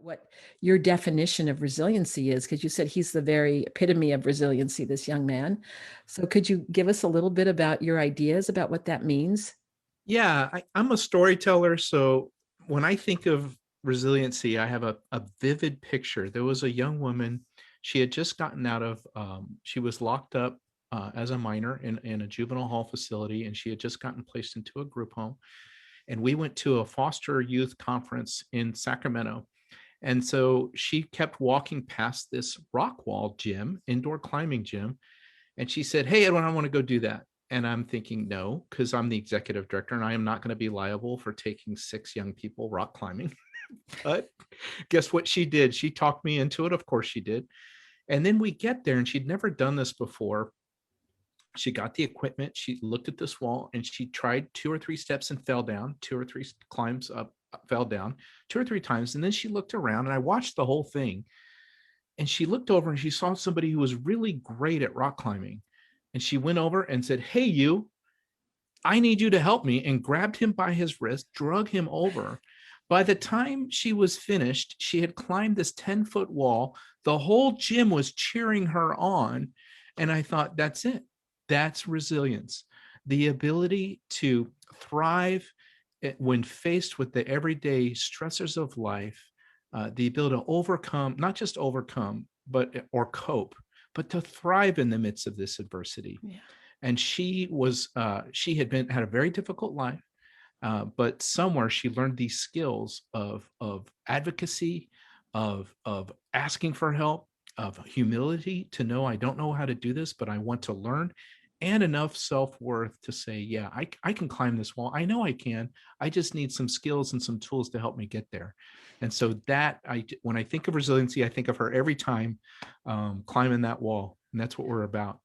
what your definition of resiliency is, because you said he's the very epitome of resiliency, this young man. So could you give us a little bit about your ideas about what that means? Yeah, I'm a storyteller. So when I think of resiliency, I have a vivid picture. There was a young woman. She had just gotten out of, she was locked up as a minor in a juvenile hall facility, and she had just gotten placed into a group home. And we went to a foster youth conference in Sacramento. And so she kept walking past this rock wall gym, indoor climbing gym. And she said, "Hey, Edwin, I want to go do that." And I'm thinking, no, because I'm the executive director and I am not going to be liable for taking 6 young people rock climbing. But guess what she did? She talked me into it. Of course she did. And then we get there and she'd never done this before. She got the equipment. She looked at this wall and she tried 2 or 3 steps and fell down, 2 or 3 climbs up, fell down 2 or 3 times. And then she looked around and I watched the whole thing. And she looked over and she saw somebody who was really great at rock climbing. And she went over and said, "Hey, you, I need you to help me," and grabbed him by his wrist, drug him over. By the time she was finished, she had climbed this 10-foot wall. The whole gym was cheering her on. And I thought, that's it. That's resilience. The ability to thrive when faced with the everyday stressors of life, the ability to overcome, not just overcome, but or cope, but to thrive in the midst of this adversity. Yeah. And she had a very difficult life, but somewhere she learned these skills of advocacy, of asking for help, of humility to know I don't know how to do this, but I want to learn, and enough self-worth to say, yeah, I can climb this wall. I know I can. I just need some skills and some tools to help me get there. And so when I think of resiliency, I think of her every time climbing that wall. And that's what we're about.